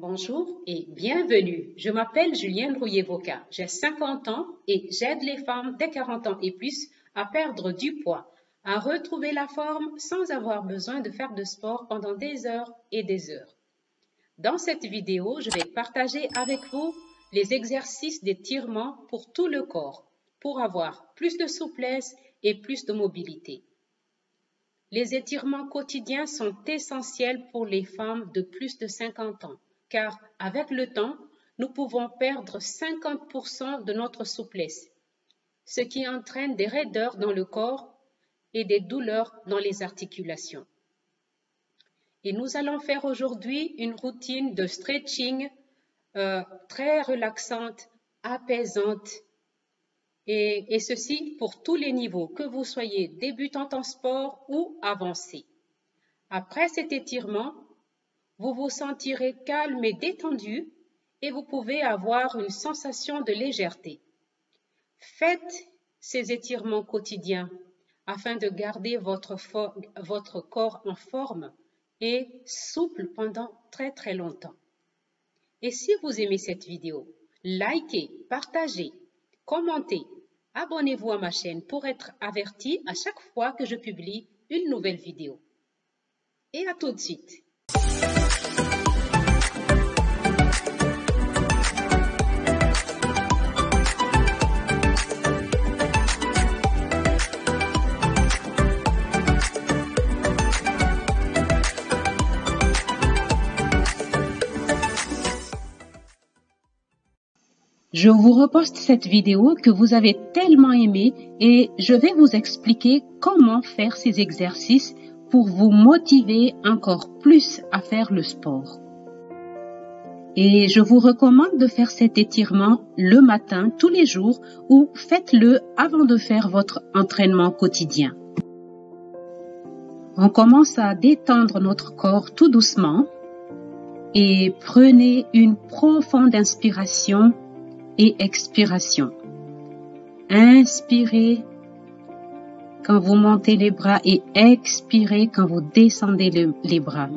Bonjour et bienvenue. Je m'appelle Julienne Rouillet-Voca. J'ai 50 ans et j'aide les femmes dès 40 ans et plus à perdre du poids, à retrouver la forme sans avoir besoin de faire de sport pendant des heures et des heures. Dans cette vidéo, je vais partager avec vous les exercices d'étirement pour tout le corps, pour avoir plus de souplesse et plus de mobilité. Les étirements quotidiens sont essentiels pour les femmes de plus de 50 ans, car avec le temps, nous pouvons perdre 50% de notre souplesse, ce qui entraîne des raideurs dans le corps et des douleurs dans les articulations. Et nous allons faire aujourd'hui une routine de stretching très relaxante, apaisante, et ceci pour tous les niveaux, que vous soyez débutante en sport ou avancée. Après cet étirement, vous vous sentirez calme et détendu et vous pouvez avoir une sensation de légèreté. Faites ces étirements quotidiens afin de garder votre corps en forme et souple pendant très longtemps. Et si vous aimez cette vidéo, likez, partagez, commentez, abonnez-vous à ma chaîne pour être averti à chaque fois que je publie une nouvelle vidéo. Et à tout de suite. Je vous reposte cette vidéo que vous avez tellement aimée et je vais vous expliquer comment faire ces exercices pour vous motiver encore plus à faire le sport. Et je vous recommande de faire cet étirement le matin tous les jours ou faites-le avant de faire votre entraînement quotidien. On commence à détendre notre corps tout doucement et prenez une profonde inspiration et expiration. Inspirez quand vous montez les bras et expirez quand vous descendez les bras.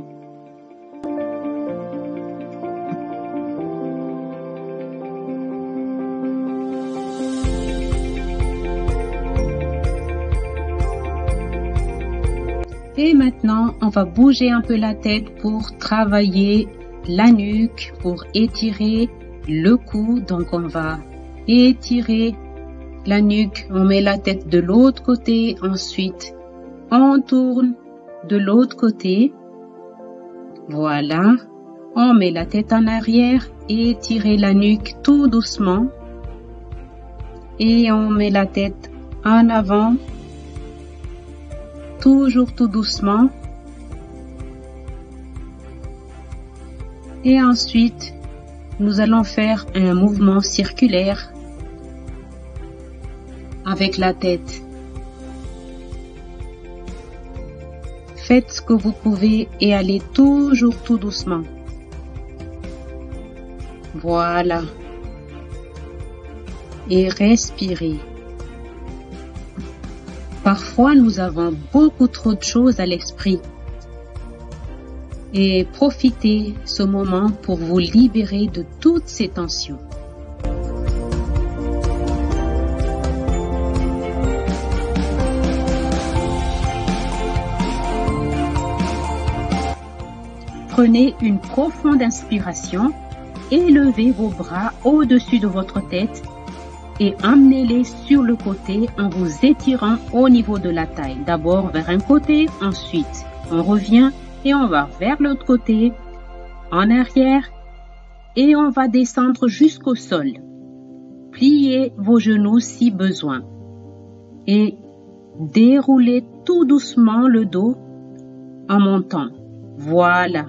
Et maintenant, on va bouger un peu la tête pour travailler la nuque, pour étirer le cou. Donc on va étirer la nuque, on met la tête de l'autre côté, ensuite on tourne de l'autre côté. Voilà, on met la tête en arrière, étirer la nuque tout doucement et on met la tête en avant, toujours tout doucement. Et ensuite nous allons faire un mouvement circulaire avec la tête. Faites ce que vous pouvez et allez toujours tout doucement. Voilà. Et respirez. Parfois, nous avons beaucoup trop de choses à l'esprit. Et profitez ce moment pour vous libérer de toutes ces tensions. Prenez une profonde inspiration, élevez vos bras au-dessus de votre tête et emmenez-les sur le côté en vous étirant au niveau de la taille. D'abord vers un côté, ensuite on revient et on va vers l'autre côté, en arrière, et on va descendre jusqu'au sol. Pliez vos genoux si besoin. Et déroulez tout doucement le dos en montant. Voilà.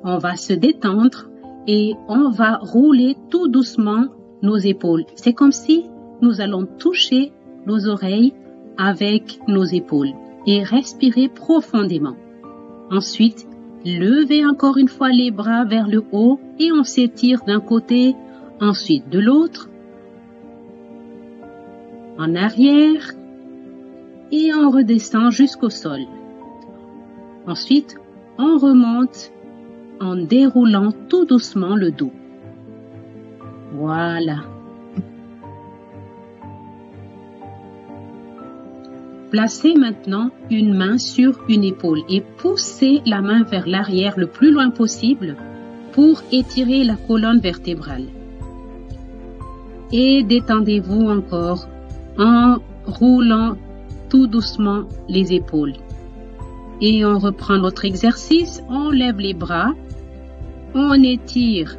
On va se détendre et on va rouler tout doucement nos épaules. C'est comme si nous allons toucher nos oreilles avec nos épaules et respirer profondément. Ensuite, levez encore une fois les bras vers le haut et on s'étire d'un côté, ensuite de l'autre. En arrière, et on redescend jusqu'au sol. Ensuite, on remonte en déroulant tout doucement le dos. Voilà. Placez maintenant une main sur une épaule et poussez la main vers l'arrière le plus loin possible pour étirer la colonne vertébrale. Et détendez-vous encore en roulant tout doucement les épaules. Et on reprend notre exercice, on lève les bras, on étire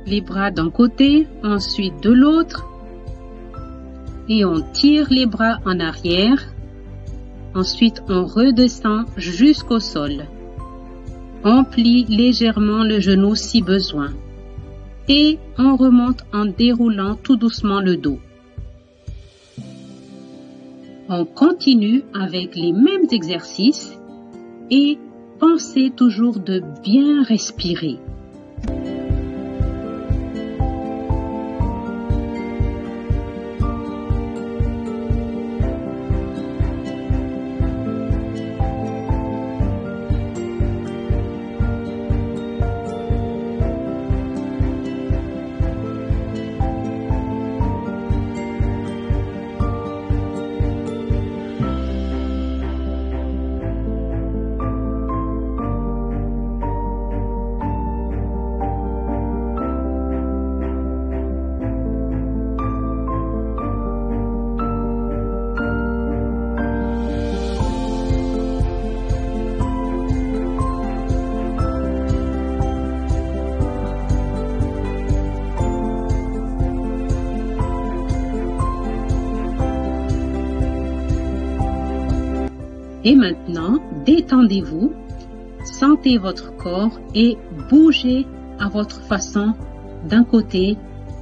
les bras d'un côté, ensuite de l'autre, et on tire les bras en arrière. Ensuite, on redescend jusqu'au sol. On plie légèrement le genou si besoin. Et on remonte en déroulant tout doucement le dos. On continue avec les mêmes exercices et pensez toujours de bien respirer. Et maintenant, détendez-vous, sentez votre corps et bougez à votre façon d'un côté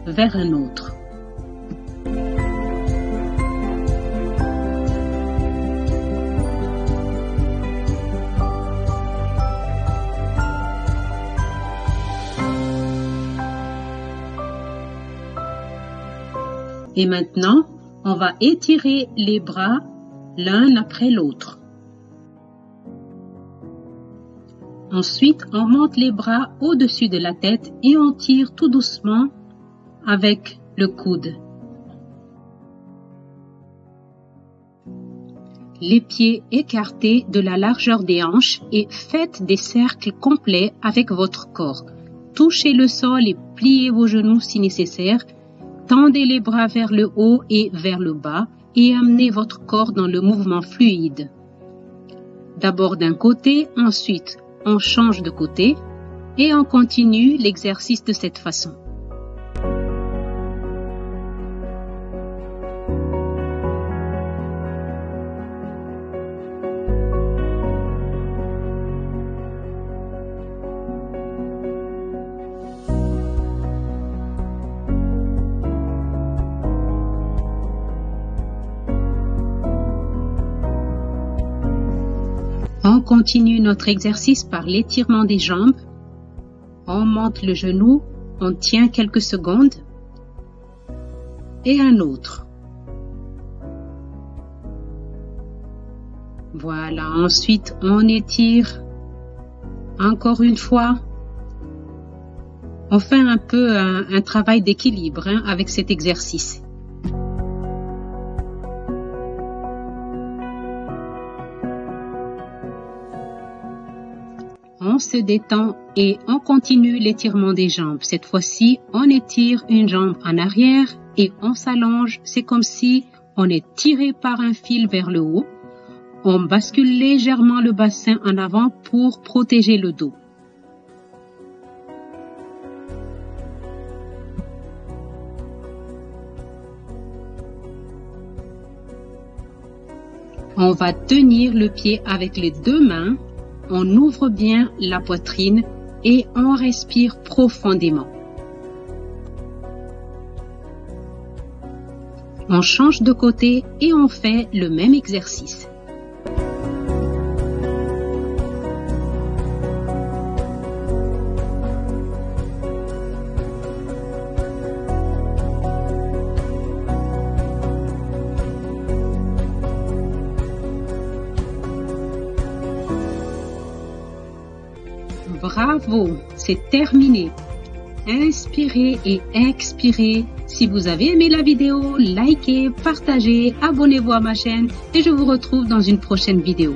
vers un autre. Et maintenant, on va étirer les bras l'un après l'autre. Ensuite, on monte les bras au-dessus de la tête et on tire tout doucement avec le coude. Les pieds écartés de la largeur des hanches et faites des cercles complets avec votre corps. Touchez le sol et pliez vos genoux si nécessaire. Tendez les bras vers le haut et vers le bas et amenez votre corps dans le mouvement fluide. D'abord d'un côté, ensuite on change de côté et on continue l'exercice de cette façon. On continue notre exercice par l'étirement des jambes. On monte le genou, on tient quelques secondes et un autre. Voilà, ensuite on étire encore une fois. On fait un peu un travail d'équilibre avec cet exercice. On se détend et on continue l'étirement des jambes. Cette fois-ci, on étire une jambe en arrière et on s'allonge. C'est comme si on est tiré par un fil vers le haut. On bascule légèrement le bassin en avant pour protéger le dos. On va tenir le pied avec les deux mains. On ouvre bien la poitrine et on respire profondément. On change de côté et on fait le même exercice. Bravo, c'est terminé. Inspirez et expirez. Si vous avez aimé la vidéo, likez, partagez, abonnez-vous à ma chaîne et je vous retrouve dans une prochaine vidéo.